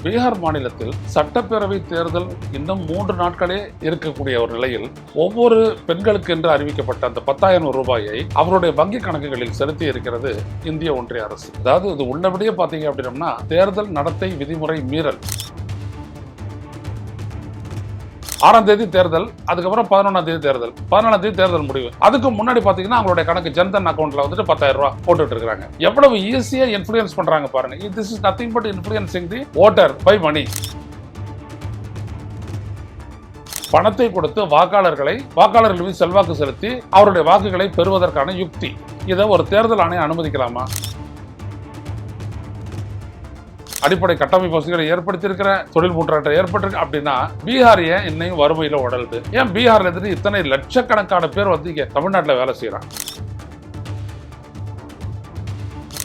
பீகார் மாநிலத்தில் சட்டப்பேரவை தேர்தல் இன்னும் 3 நாட்களே இருக்கக்கூடிய ஒரு நிலையில் ஒவ்வொரு பெண்களுக்கு என்று அறிவிக்கப்பட்ட அந்த 10,000 ரூபாயை அவருடைய வங்கி கணக்குகளில் செலுத்தி இருக்கிறது இந்திய ஒன்றிய அரசு. அதாவது இது உள்ளபடியே பாத்தீங்க அப்படின்னா தேர்தல் நடத்தை விதிமுறை மீறல். 6ஆம் தேதி தேர்தல், அதுக்கப்புறம் 11ஆம் தேதி தேர்தல், 14ஆம் தேதி தேர்தல் முடிவு. அதுக்கு முன்னாடி பாத்தீங்கன்னா அவங்களுடைய கணக்கு ஜன்தன் அக்கௌண்ட்ல வந்துட்டு 10,000 ரூபாய் போட்டுட்டு இருக்காங்க. எவ்வளவு ஈஸியா இன்ஃப்ளூயன்ஸ் பண்றாங்க பாருங்க. This is nothing but influencing the voter by money. பணத்தை கொடுத்து வாக்காளர்கள் மீது செல்வாக்கு செலுத்தி அவருடைய வாக்குகளை பெறுவதற்கான யுக்தி. இதை ஒரு தேர்தல் ஆணையம் அனுமதிக்கலாமா? அடிப்படை கட்டமைப்பு வசதிகளை ஏற்படுத்தியிருக்கிற தொழில் முன்னேற்றம் ஏற்பட்டிருக்கு அப்படின்னா பீகார் ஏன் இன்னையும் வறுமையில உடலுது? ஏன் பீகார்ல இருந்து இத்தனை லட்சக்கணக்கான பேர் வந்து இங்க தமிழ்நாட்டில் வேலை செய்யறாங்க?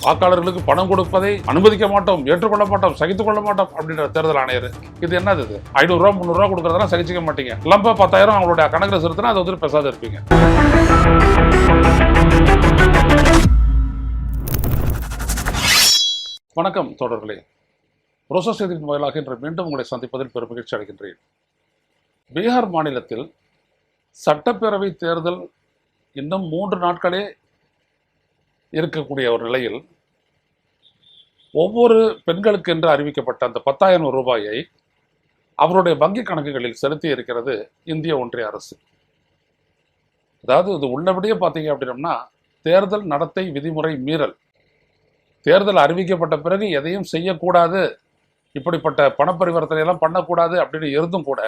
வாக்காளர்களுக்கு பணம் கொடுப்பதை அனுமதிக்க மாட்டோம், ஏற்றுக்கொள்ள மாட்டோம், சகித்துக் கொள்ள மாட்டோம் அப்படின்ற தேர்தல் ஆணையர். இது என்னது? இது 500 ரூபா 300 ரூபா கொடுக்கறதெல்லாம் சகிச்சிக்க மாட்டீங்க. லம்பா 10,000 அவங்களுடைய கணக்கில் செலுத்தினா அது வந்து பேசாத இருப்பீங்க. வணக்கம் தோழர்களே. ரோசா செய்தியின் வாயிலாக இன்று மீண்டும் உங்களை சந்திப்பதில் பெரும் மகிழ்ச்சி அடைகின்றேன். பீகார் மாநிலத்தில் சட்டப்பேரவை தேர்தல் இன்னும் 3 நாட்களே இருக்கக்கூடிய ஒரு நிலையில் ஒவ்வொரு பெண்களுக்கு என்று அறிவிக்கப்பட்ட அந்த 10,000 ரூபாயை அவருடைய வங்கி கணக்குகளில் செலுத்தி இருக்கிறது இந்திய ஒன்றிய அரசு. அதாவது இது உள்ளபடியே பார்த்தீங்க அப்படின்னா தேர்தல் நடத்தை விதிமுறை மீறல். தேர்தல் அறிவிக்கப்பட்ட பிறகு எதையும் செய்யக்கூடாது, இப்படிப்பட்ட பணப்பரிவர்த்தனை எல்லாம் பண்ணக்கூடாது அப்படின்னு இருந்தும் கூட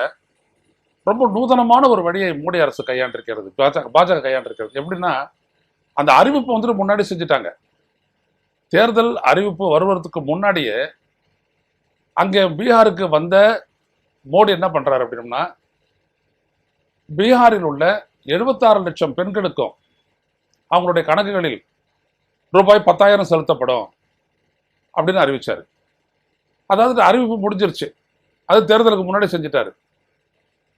ரொம்ப நூதனமான ஒரு வழியை மோடி அரசு கையாண்டிருக்கிறது, பாஜக கையாண்டிருக்கிறது. எப்படின்னா அந்த அறிவிப்பு வந்துட்டு முன்னாடி செஞ்சுட்டாங்க. தேர்தல் அறிவிப்பு வருவதற்கு முன்னாடியே அங்கே பீகாருக்கு வந்த மோடி என்ன பண்றாரு அப்படின்னா பீகாரில் உள்ள 76 லட்சம் பெண்களுக்கும் அவங்களுடைய கணக்குகளில் ரூபாய் 10,000 செலுத்தப்படும் அப்படின்னு அறிவிச்சாரு. அதாவது அறிவிப்பு முடிஞ்சிருச்சு, அது தேர்தலுக்கு முன்னாடி செஞ்சுட்டாரு.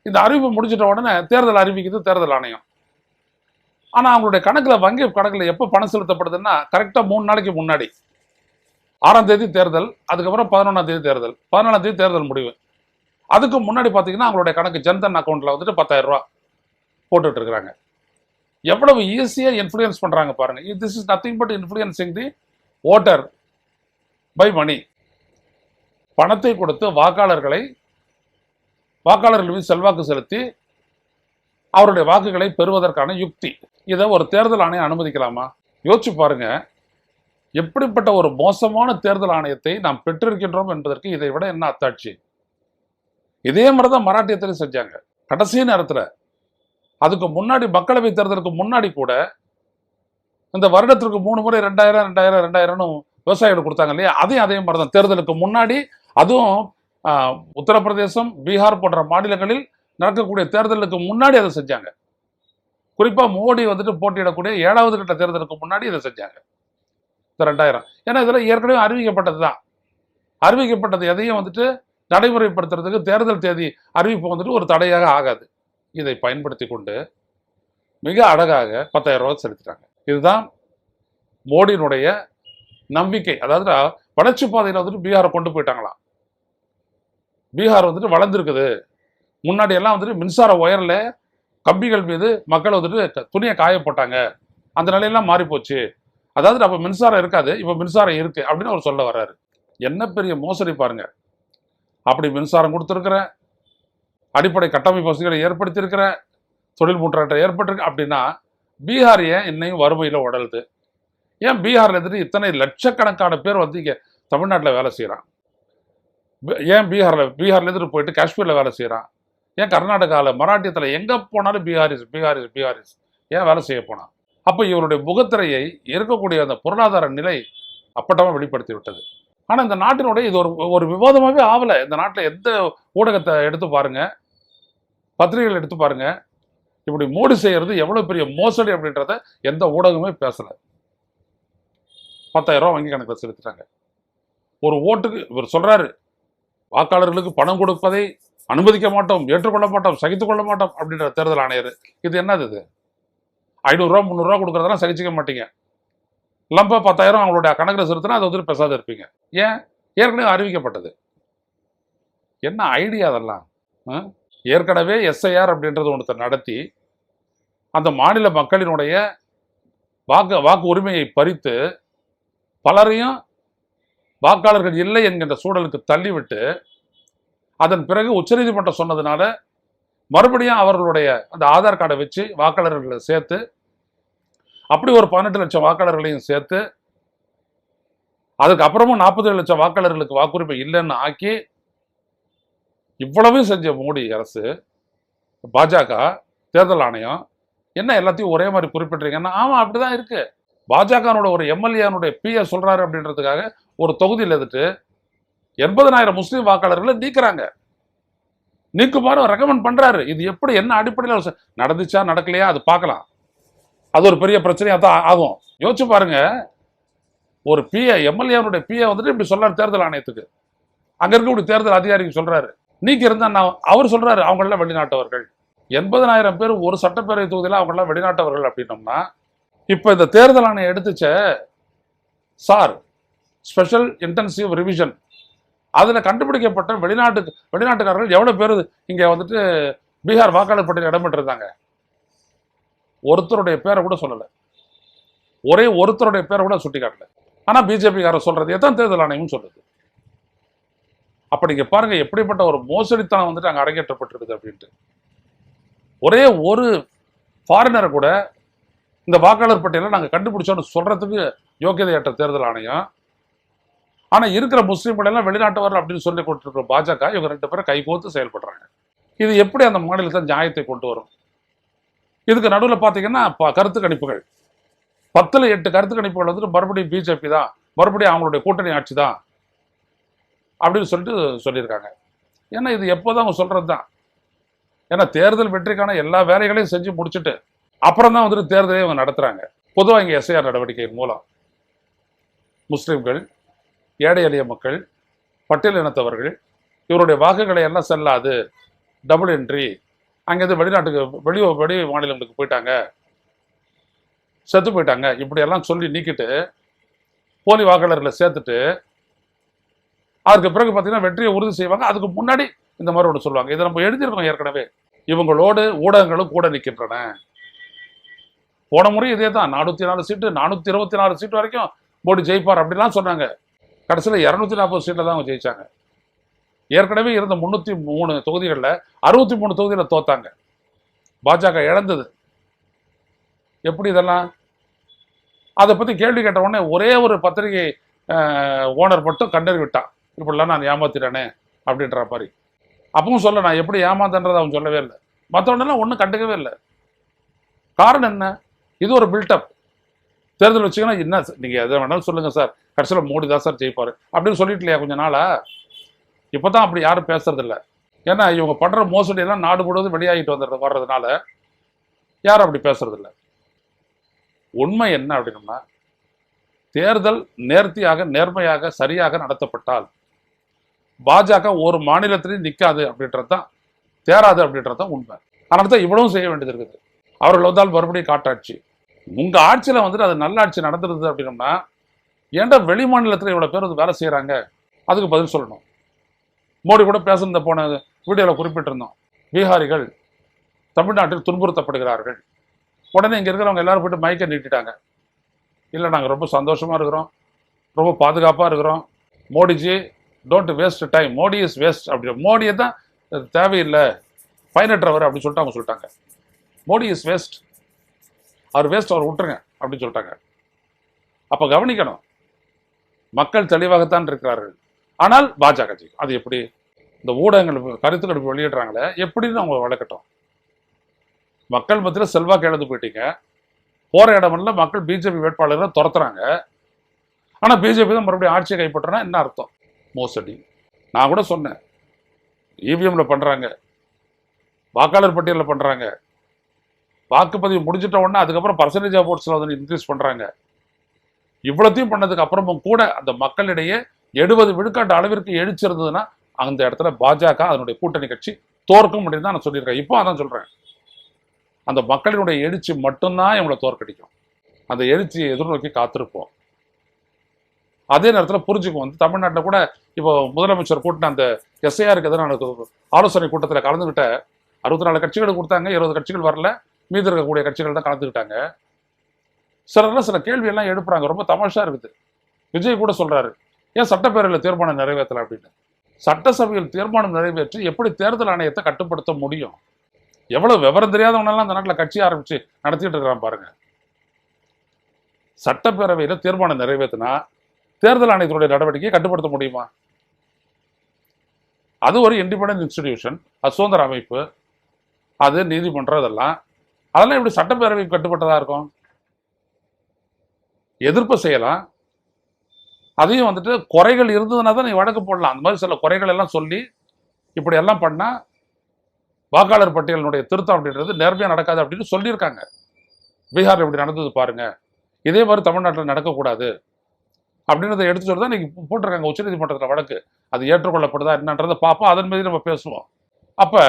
இந்த அறிவிப்பு முடிஞ்சிட்ட உடனே தேர்தல் அறிவிக்குது தேர்தல் ஆணையம். ஆனா அவங்களுடைய வங்கி கணக்குல எப்ப பணம் செலுத்தப்படுதுன்னா கரெக்டா 3 நாளைக்கு முன்னாடி. 6ஆம் தேதி தேர்தல், அதுக்கப்புறம் 11ஆம் தேதி தேர்தல், 14ஆம் தேதி தேர்தல் முடிவு. அதுக்கு முன்னாடி பாத்தீங்கன்னா அவங்களுடைய கணக்கு ஜன்தன் அக்கௌண்ட்ல வந்துட்டு 10,000 ரூபாய் போட்டுட்டு இருக்கிறாங்க. எவ்வளவு ஈஸியா இன்ஃப்ளூயன்ஸ் பண்றாங்க பாருங்க. This is nothing but influencing the voter by money. பணத்தை கொடுத்து வாக்காளர்கள் மீது செல்வாக்கு செலுத்தி அவருடைய வாக்குகளை பெறுவதற்கான யுக்தி. இதை ஒரு தேர்தல் ஆணையம் அனுமதிக்கலாமா? யோசிச்சு பாருங்க. எப்படிப்பட்ட ஒரு மோசமான தேர்தல் ஆணையத்தை நாம் பெற்றிருக்கின்றோம் என்பதற்கு இதை விட என்ன அத்தாட்சி? இதே மாதிரிதான் மராட்டியத்திலும் செஞ்சாங்க கடைசி நேரத்துல. அதுக்கு முன்னாடி மக்களவை தேர்தலுக்கு முன்னாடி கூட இந்த வருடத்திற்கு 3 முறை 2000 விவசாயிகள் கொடுத்தாங்க இல்லையா? அதே மாதிரி தான் தேர்தலுக்கு முன்னாடி. அதுவும் உத்தரப்பிரதேசம், பீகார் போன்ற மாநிலங்களில் நடக்கக்கூடிய தேர்தலுக்கு முன்னாடி அதை செஞ்சாங்க. குறிப்பா மோடி வந்துட்டு போட்டியிடக்கூடிய 7வது கட்ட தேர்தலுக்கு முன்னாடி இதை செஞ்சாங்க. இந்த 2000 ஏன்னா இதெல்லாம் ஏற்கனவே அறிவிக்கப்பட்டது தான். அறிவிக்கப்பட்டது எதையும் வந்துட்டு நடைமுறைப்படுத்துறதுக்கு தேர்தல் தேதி அறிவிப்பு வந்துட்டு ஒரு தடையாக ஆகாது. இதை பயன்படுத்தி கொண்டு மிக அழகாக 10,000 ரூபாய் செலுத்திட்டாங்க. இதுதான் மோடியினுடைய நம்பிக்கை. அதாவது வளர்ச்சி பாதையில் வந்துட்டு பீகாரை கொண்டு போயிட்டாங்களாம். பீகார் வந்துட்டு வளர்ந்துருக்குது. முன்னாடி எல்லாம் வந்துட்டு மின்சார ஒயர்ல கம்பிகள் மீது மக்கள் வந்துட்டு துணியை காய போட்டாங்க, அந்த நிலையெல்லாம் மாறி போச்சு. அதாவது அப்ப மின்சாரம் இருக்காது, இப்ப மின்சாரம் இருக்கு அப்படின்னு அவர் சொல்ல வர்றாரு. என்ன பெரிய மோசடி பாருங்க. அப்படி மின்சாரம் கொடுத்துருக்கிற, அடிப்படை கட்டமைப்பு வசதிகளை ஏற்படுத்தியிருக்கிற, தொழில் முன்னேற்றம் ஏற்பட்டிருக்கு அப்படின்னா பீகார் ஏன் இன்னையும் வறுமையில உடலுது? ஏன் பீகார்ல இருந்துட்டு இத்தனை லட்சக்கணக்கான பேர் வந்து இங்க தமிழ்நாட்டில் வேலை செய்யறான்? ஏன் பீகார்ல இருந்துட்டு போயிட்டு காஷ்மீர்ல வேலை செய்யறான்? ஏன் கர்நாடகாவில், மராட்டியத்துல எங்க போனாலும் பீகாரிஸ் ஏன் வேலை செய்ய போனான்? அப்ப இவருடைய முகத்திரையை இருக்கக்கூடிய அந்த பொருளாதார நிலை அப்பட்டமா வெளிப்படுத்தி விட்டது. ஆனா இந்த நாட்டினுடைய இது ஒரு விவாதமாவே ஆகல. இந்த நாட்டில் எந்த ஊடகத்தை எடுத்து பாருங்க, பத்திரிகைகள் எடுத்து பாருங்க, இப்படி மோடி செய்யறது எவ்வளவு பெரிய மோசடி அப்படின்றத எந்த ஊடகமே பேசல. 10,000 ரூபாய் வங்கி கணக்கில் செலுத்திட்டாங்க. ஒரு ஓட்டுக்கு இவர் சொல்றாரு வாக்காளர்களுக்கு பணம் கொடுப்பதை அனுமதிக்க மாட்டோம், ஏற்றுக்கொள்ள மாட்டோம், சகித்துக் கொள்ள மாட்டோம் அப்படின்ற தேர்தல் ஆணையர். இது என்னது? இது 500 ரூபா 300 ரூபா கொடுக்கறதெல்லாம் சகிச்சிக்க மாட்டீங்க. லம்பா 10,000 அவங்களுடைய கணக்கில் செலுத்தினா அது வந்து பேசாத இருப்பீங்க. ஏன்? ஏற்கனவே அறிவிக்கப்பட்டது. என்ன ஐடியா அதெல்லாம்? ஏற்கனவே எஸ்ஐஆர் அப்படின்றது ஒன்றத்தை நடத்தி அந்த மாநில மக்களினுடைய வாக்கு உரிமையை பறித்து பலரையும் வாக்காளர்கள் இல்லை என்கின்ற சூழலுக்கு தள்ளிவிட்டு அதன் பிறகு உச்சநீதிமன்றம் சொன்னதுனால மறுபடியும் அவர்களுடைய அந்த ஆதார் கார்டை வச்சு வாக்காளர்களை சேர்த்து அப்படி ஒரு 18 லட்சம் வாக்காளர்களையும் சேர்த்து அதுக்கப்புறமும் 47 லட்சம் வாக்காளர்களுக்கு வாக்குரிமை இல்லைன்னு ஆக்கி இவ்வளவு செஞ்ச மோடி அரசு, பாஜக, தேர்தல் ஆணையம் என்ன எல்லாத்தையும் ஒரே மாதிரி குறிப்பிட்டிருக்கீங்கன்னா, ஆமா அப்படிதான் இருக்கு. பாஜகனோட ஒரு எம்எல்ஏனுடைய பிஏ சொல்றாரு அப்படின்றதுக்காக ஒரு தொகுதியில் எதிர்த்து 80,000 முஸ்லீம் வாக்காளர்களை நீக்குறாங்க. நீக்குமாறு ரெக்கமெண்ட் பண்றாரு. இது எப்படி என்ன அடிப்படையில் நடந்துச்சா நடக்கலையா அது பார்க்கலாம். அது ஒரு பெரிய பிரச்சனையா தான் ஆகும். யோசிச்சு பாருங்க, ஒரு பிஏ எம்எல்ஏனுடைய பிஏ வந்துட்டு இப்படி சொல்றாரு தேர்தல் ஆணையத்துக்கு, அங்க இருக்கக்கூடிய தேர்தல் அதிகாரிக்கு சொல்றாரு. நீக்கி இருந்தா அவர் சொல்றாரு அவங்க எல்லாம் வெளிநாட்டவர்கள். 80,000 பேர் ஒரு சட்டப்பேரவை தொகுதியில் அவங்க எல்லாம் வெளிநாட்டவர்கள் அப்படின்னோம்னா, இப்ப இந்த தேர்தல் ஆணையம் எடுத்துச்ச சார் ஸ்பெஷல் இன்டென்சிவ் ரிவிஷன், அதுல கண்டுபிடிக்கப்பட்ட வெளிநாட்டுக்காரர்கள் எவ்வளவு பேர் இங்க வந்துட்டு பீகார் வாக்காளர் பட்டியல் இடம்பெற்றிருந்தாங்க. ஒருத்தருடைய பேரை கூட சொல்லல, ஒரே ஒருத்தருடைய பேரை கூட சுட்டி காட்டல. ஆனா பிஜேபிக்காரர் சொல்றது எதான் தேர்தல் ஆணையம் சொல்றது. அப்ப நீங்க பாருங்க எப்படிப்பட்ட ஒரு மோசடித்தனம் வந்துட்டு அங்க அரங்கேற்றப்பட்டிருக்கு அப்படின்ட்டு. ஒரே ஒரு ஃபாரினரை கூட இந்த வாக்காளர் பட்டியலை நாங்க கண்டுபிடிச்சோம்னு சொல்றதுக்கு யோக்கியதையற்ற தேர்தல் ஆணையம். ஆனா இருக்கிற முஸ்லீம்கள் எல்லாம் வெளிநாட்டவர் அப்படின்னு சொல்லி கொடுத்துருக்கிற பாஜக இவங்க 2 பேரும் கைகோத்து செயல்படுறாங்க. இது எப்படி அந்த மாநிலத்தை நியாயத்தை கொண்டு வரும்? இதுக்கு நடுவில் பார்த்தீங்கன்னா கருத்து கணிப்புகள் 10ல் 8 கருத்து கணிப்புகள் வந்துட்டு மறுபடியும் பிஜேபி தான், மறுபடியும் அவங்களுடைய கூட்டணி ஆட்சி தான் அப்படின்னு சொல்லிட்டு சொல்லியிருக்காங்க. ஏன்னா இது எப்போதான் அவங்க சொல்றது தான். ஏன்னா தேர்தல் வெற்றிக்கான எல்லா வேலைகளையும் செஞ்சு முடிச்சுட்டு அப்புறம் தான் வந்துட்டு தேர்தலை இவங்க நடத்துறாங்க. பொதுவாக இங்கே எஸ்ஐஆர் நடவடிக்கையின் மூலம் முஸ்லிம்கள், ஏழை எளிய மக்கள், பட்டியல் இனத்தவர்கள் இவருடைய வாக்குகளை எல்லாம் செல்லாது, டபுள் என்ட்ரி, அங்கேருந்து வெளிநாட்டுக்கு வெளி மாநிலங்களுக்கு போயிட்டாங்க, செத்து போயிட்டாங்க, இப்படியெல்லாம் சொல்லி நீக்கிட்டு போலி வாக்காளர்களை சேர்த்துட்டு அதுக்கு பிறகு பார்த்தீங்கன்னா வெற்றியை உறுதி செய்வாங்க. அதுக்கு முன்னாடி இந்த மாதிரி ஒன்று சொல்லுவாங்க. இதை நம்ம எழுதியிருக்கோம் ஏற்கனவே. இவங்களோடு ஊடகங்களும் கூட நிற்கின்றன. போன முறை இதே தான், 404 சீட்டு 424 சீட்டு வரைக்கும் மோடி ஜெயிப்பார் அப்படிலாம் சொன்னாங்க. கடைசியில் 240 சீட்டில் தான் அவங்க ஜெயிச்சாங்க. ஏற்கனவே இருந்த 303 தொகுதிகளில் 63 தொகுதியில் தோத்தாங்க. பாஜக இழந்தது. எப்படி இதெல்லாம்? அதை பற்றி கேள்வி கேட்ட உடனே ஒரே ஒரு பத்திரிகை ஓனர் மட்டும் கண்டறி விட்டான், இப்படிலாம் நான் ஏமாத்திட்டேனே அப்படின்ற மாதிரி. அப்பவும் சொல்ல நான் எப்படி ஏமாத்தன்றதை அவன் சொல்லவே இல்லை. மற்றவனெல்லாம் ஒன்றும் கண்டுக்கவே இல்லை. காரணம் என்ன? இது ஒரு பில்டப். தேர்தல் வச்சுங்கன்னா என்ன நீங்கள் எதை வேணாலும் சொல்லுங்கள் சார், கடைசியில் மோடி தான் சார் ஜெயிப்பார் அப்படின்னு சொல்லிட்டு இல்லையா கொஞ்ச நாளா? இப்போ தான் அப்படி யாரும் பேசுறதில்ல. ஏன்னா இவங்க பண்ணுற மோசடியெல்லாம் நாடு முழுவதும் வெளியாகிட்டு வர்றதுனால யாரும் அப்படி பேசுறதில்ல. உண்மை என்ன அப்படின்னா, தேர்தல் நேர்த்தியாக நேர்மையாக சரியாக நடத்தப்பட்டால் பாஜக ஒரு மாநிலத்திலையும் நிற்காது அப்படின்றது தான், தேராது அப்படின்றது தான் உண்மை. அதனால தான் இவ்வளவும் செய்ய வேண்டியது இருக்குது. அவர்கள் வந்தால் மறுபடியும் காட்டாட்சி. உங்க ஆட்சியில் வந்துட்டு அது நல்ல ஆட்சி நடந்துருது அப்படின்னம்னா ஏன்டா வெளி மாநிலத்தில் இவ்வளோ பேர் வந்து வேலை செய்கிறாங்க? அதுக்கு பதில் சொல்லணும். மோடி கூட பேசுனத போன வீடியோவில் குறிப்பிட்டிருந்தோம், பீகாரிகள் தமிழ்நாட்டில் துன்புறுத்தப்படுகிறார்கள். உடனே இங்கே இருக்கிறவங்க எல்லாரும் போய்ட்டு மைக்கை நீட்டிட்டாங்க. இல்லை நாங்கள் ரொம்ப சந்தோஷமாக இருக்கிறோம், ரொம்ப பாதுகாப்பாக இருக்கிறோம், Modiji don't waste time, Modi is waste அப்படி, மோடியை தான் தேவையில்லை, பயனற்றவர் அப்படின்னு சொல்லிட்டு அவங்க சொல்லிட்டாங்க. மோடி இஸ் வேஸ்ட், அவர் வேஸ்ட், அவர் விட்டுருங்க அப்படின்னு சொல்லிட்டாங்க. அப்போ கவனிக்கணும், மக்கள் தெளிவாகத்தான் இருக்கிறார்கள். ஆனால் பாஜக அது எப்படி? இந்த ஊடகங்கள் கருத்து கணிப்பு வெளியிடுறாங்களே எப்படின்னு அவங்க வளர்க்கட்டும். மக்கள் மத்தியில் செல்வாக்கு இழந்து போயிட்டீங்க. போற இடமெல்லாம் மக்கள் பிஜேபி வேட்பாளர்களை துரத்துறாங்க. ஆனால் பிஜேபி தான் மறுபடியும் ஆட்சியை கைப்பற்றினா என்ன அர்த்தம்? மோசடி. நான் கூட சொன்னேன், இவிஎம்ல பண்றாங்க, வாக்காளர் பட்டியலில் பண்றாங்க, வாக்குப்பதிவு முடிஞ்சிட்ட உடனே அதுக்கப்புறம் பர்சன்டேஜ் ஆஃப் ஓட்ஸ்ல வந்து இன்க்ரீஸ் பண்றாங்க. இவ்வளத்தையும் பண்ணதுக்கு அப்புறமும் கூட அந்த மக்களிடையே 70 விழுக்காட்டு அளவிற்கு எழுச்சிருந்ததுன்னா அந்த இடத்துல பாஜக அதனுடைய கூட்டணி கட்சி தோற்கும் அப்படின்னு தான் நான் சொல்லியிருக்கேன். இப்போ அதான் சொல்றேன், அந்த மக்களினுடைய எழுச்சி மட்டும்தான் இவங்களை தோற்கடிக்கும். அந்த எழுச்சியை எதிர்நோக்கி காத்திருப்போம். அதே நேரத்தில் புரிஞ்சுக்கும். வந்து தமிழ்நாட்டில் கூட இப்போ முதலமைச்சர் கூட்டின அந்த எஸ்ஐஆருக்கு எதிரான ஆலோசனை கூட்டத்தில் கலந்துக்கிட்ட 64 கட்சிகள் கொடுத்தாங்க, 20 கட்சிகள் வரல, மீதி இருக்கக்கூடிய கட்சிகள் தான் கலந்துக்கிட்டாங்க. சில கேள்வியெல்லாம் எழுப்புறாங்க, ரொம்ப தமாஷா இருக்குது. விஜய் கூட சொல்றாரு, ஏன் சட்டப்பேரவையில் தீர்மானம் நிறைவேற்றல அப்படின்னு. சட்டசபையில் தீர்மானம் நிறைவேற்றி எப்படி தேர்தல் ஆணையத்தை கட்டுப்படுத்த முடியும்? எவ்வளவு விவரம் தெரியாதவனெல்லாம் அந்த நாட்டில் கட்சி ஆரம்பிச்சு நடத்திட்டு இருக்கிறான் பாருங்க. சட்டப்பேரவையில தீர்மானம் நிறைவேற்றினா தேர்தல் ஆணையத்தினுடைய நடவடிக்கையை கட்டுப்படுத்த முடியுமா? அது ஒரு இண்டிபெண்டன்ட் இன்ஸ்டிடியூஷன், அது சுதந்திர அமைப்பு, அது நீதிமன்றம், அதெல்லாம் எப்படி சட்டப்பேரவை கட்டுப்பட்டதா இருக்கும்? எதிர்ப்பு செய்யலாம், அதையும் வந்துட்டு குறைகள் இருந்ததுன்னா தான் நீ வழக்கு போடலாம். அந்த மாதிரி சில குறைகள் எல்லாம் சொல்லி இப்படி எல்லாம் பண்ணா வாக்காளர் பட்டியலினுடைய திருத்தம் அப்படின்றது நேர்மையா நடக்காது அப்படின்னு சொல்லியிருக்காங்க. பீகார் எப்படி நடந்தது பாருங்க, இதே மாதிரி தமிழ்நாட்டில் நடக்கக்கூடாது அப்படின்றத எடுத்து சொல்லி தான் இன்னைக்கு போட்டிருக்காங்க உச்சநீதிமன்றத்தில் வழக்கு. அது ஏற்றுக்கொள்ளப்படுதா என்னன்றதை பார்ப்போம், அதன் மீது நம்ம பேசுவோம். அப்ப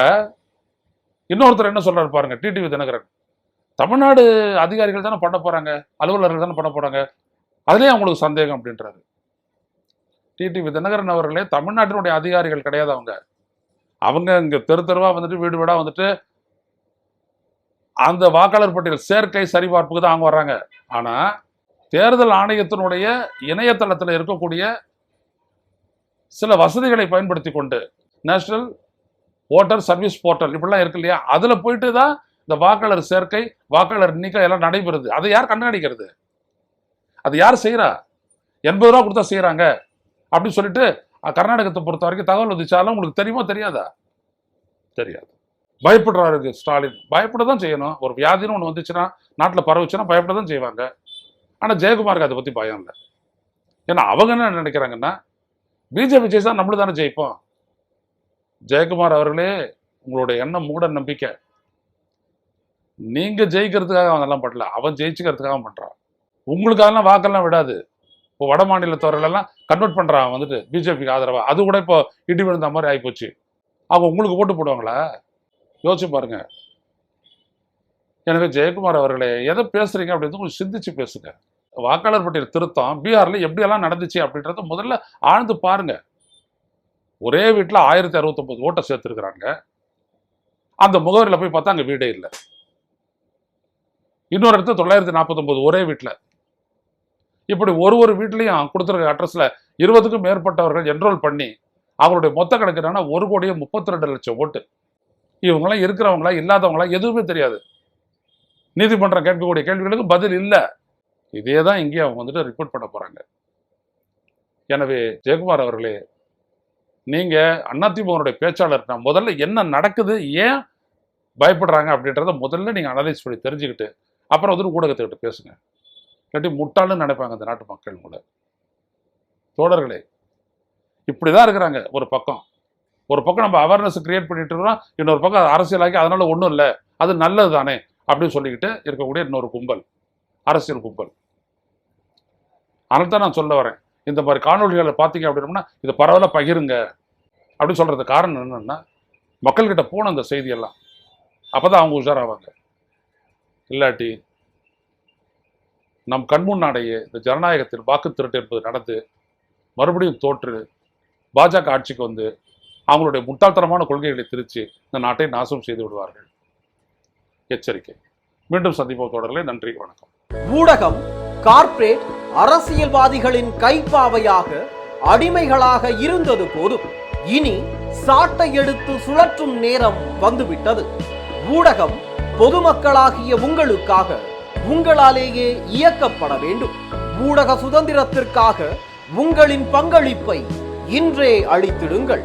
இன்னொருத்தர் என்ன சொல்றாரு பாருங்க, டிடிவி தினகரன். தமிழ்நாடு அதிகாரிகள் தானே பண்ண போறாங்க, அலுவலர்கள் தானே பண்ண போறாங்க, அதுலேயே அவங்களுக்கு சந்தேகம் அப்படின்றாரு. டிடிவி தினகரன் அவர்களே தமிழ்நாட்டினுடைய அதிகாரிகள் கிடையாது. அவங்க இங்க தெருவா வந்துட்டு வீடு வீடா வந்துட்டு அந்த வாக்காளர் பட்டியல் சேர்க்கை சரிபார்ப்புக்கு தான் அவங்க வர்றாங்க. ஆனா தேர்தல் ஆணையத்தினுடைய இணையதளத்தில் இருக்கக்கூடிய சில வசதிகளை பயன்படுத்தி கொண்டு நேஷனல் ஓட்டர் சர்வீஸ் போர்ட்டல் இப்படிலாம் இருக்கு இல்லையா, அதுல போயிட்டு தான் இந்த வாக்காளர் சேர்க்கை, வாக்காளர் எண்ணிக்கை எல்லாம் நடைபெறுது. அதை யார் கண்காணிக்கிறது? அது யார் செய்யறா? 80 ரூபா கொடுத்தா செய்யறாங்க அப்படின்னு சொல்லிட்டு கர்நாடகத்தை பொறுத்த வரைக்கும் தகவல் வந்துச்சாலும் உங்களுக்கு தெரியுமா தெரியாதா? தெரியாது. பயப்படுறாரு ஸ்டாலின். பயப்பட தான் செய்யணும். ஒரு வியாதின்னு ஒன்று வந்துச்சுன்னா, நாட்டில் பரவுச்சுன்னா பயப்பட தான் செய்வாங்க. ஆனால் ஜெயக்குமாருக்கு அதை பற்றி பயம் இல்லை. ஏன்னா அவங்க என்ன நினைக்கிறாங்கன்னா, பிஜேபி ஜெயிச்சா நம்மளு தானே ஜெயிப்போம். ஜெயக்குமார் அவர்களே, உங்களுடைய எண்ணம் மூட நம்பிக்கை. நீங்க ஜெயிக்கிறதுக்காக அவன் எல்லாம் பண்ணல, அவன் ஜெயிச்சுக்கிறதுக்காக பண்றான். உங்களுக்கு அதெல்லாம் வாக்கெல்லாம் விடாது. இப்போ வட மாநிலத்தவர்கள் எல்லாம் கன்வெர்ட் பண்றான் வந்துட்டு பிஜேபிக்கு ஆதரவா. அது கூட இப்போ இடி விழுந்த மாதிரி ஆகிப்போச்சு. அவங்க உங்களுக்கு ஓட்டு போடுவாங்களா? யோசிச்சு பாருங்க. எனவே ஜெயக்குமார் அவர்களே, எதை பேசுறீங்க அப்படின்னு கொஞ்சம் சிந்திச்சு பேசுங்க. வாக்காளர் பட்டியல் திருத்தம் பீகார்ல எப்படியெல்லாம் நடந்துச்சு அப்படின்றத முதல்ல ஆழ்ந்து பாருங்க. ஒரே வீட்டில் 1069 ஓட்டை சேர்த்துருக்குறாங்க. அந்த முகவரியில் போய் பார்த்தா அங்கே வீடே இல்லை. இன்னொரு இடத்துல 949 ஒரே வீட்டில். இப்படி ஒரு வீட்லையும் கொடுத்துருக்க அட்ரஸ்ல 20க்கும் மேற்பட்டவர்கள் என்ரோல் பண்ணி அவங்களுடைய மொத்த கணக்கு என்னன்னா 1,32,00,000 ஓட்டு. இவங்களாம் இருக்கிறவங்களா இல்லாதவங்களா எதுவுமே தெரியாது. நீதிமன்றம் கேட்கக்கூடிய கேள்விகளுக்கு பதில் இல்லை. இதே தான் இங்கேயும் அவங்க வந்துட்டு ரிப்போர்ட் பண்ண போறாங்க. எனவே ஜெயக்குமார் அவர்களே, நீங்க அதிமுகவுடைய பேச்சாளர், முதல்ல என்ன நடக்குது, ஏன் பயப்படுறாங்க அப்படின்றத முதல்ல நீங்க அனலைஸ் பண்ணி தெரிஞ்சுக்கிட்டு அப்புறம் வந்துட்டு ஊடகத்துக்கிட்ட பேசுங்க. இல்லாட்டி முட்டாளுன்னு நினைப்பாங்க அந்த நாட்டு மக்கள். கூட தோழர்களே, இப்படிதான் இருக்கிறாங்க. ஒரு பக்கம் நம்ம அவேர்னஸ் கிரியேட் பண்ணிட்டு இருக்கிறோம், இன்னொரு பக்கம் அரசியலாக்கி அதனால ஒன்றும் இல்லை, அது நல்லது தானே அப்படின்னு சொல்லிக்கிட்டு இருக்கக்கூடிய இன்னொரு கும்பல், அரசியல் கும்பல். அதனால தான் நான் சொல்ல வரேன், இந்த மாதிரி காணொலிகளை பார்த்தீங்க அப்படின்னா இதை பரவாயில்ல பகிருங்க அப்படின்னு சொல்றது காரணம் என்னன்னா, மக்கள்கிட்ட போன அந்த செய்தியெல்லாம் அப்பதான் அவங்க உஷாராவாங்க. இல்லாட்டி நம் கண்முன்னாடையே இந்த ஜனநாயகத்தில் வாக்கு திருட்டு என்பது நடந்து மறுபடியும் தோற்று பாஜக ஆட்சிக்கு வந்து அவங்களுடைய முட்டாள்தனமான கொள்கைகளை திரிச்சு இந்த நாட்டை நாசம் செய்து விடுவார்கள். எச்சரிக்கை. மீண்டும் சந்திப்போம் தோழர்களே. நன்றி, வணக்கம். ஊடகம் கார்ப்பரேட் அரசியல்வாதிகளின் கைப்பாவையாக அடிமைகளாக இருந்தது போதும், இனி சாட்டை எடுத்து சுழற்றும் நேரம் வந்துவிட்டது. ஊடகம் பொதுமக்களாகிய உங்களுக்காக, உங்களாலேயே இயக்கப்பட வேண்டும். ஊடக சுதந்திரத்திற்காக உங்களின் பங்களிப்பை இன்றே அளித்திடுங்கள்.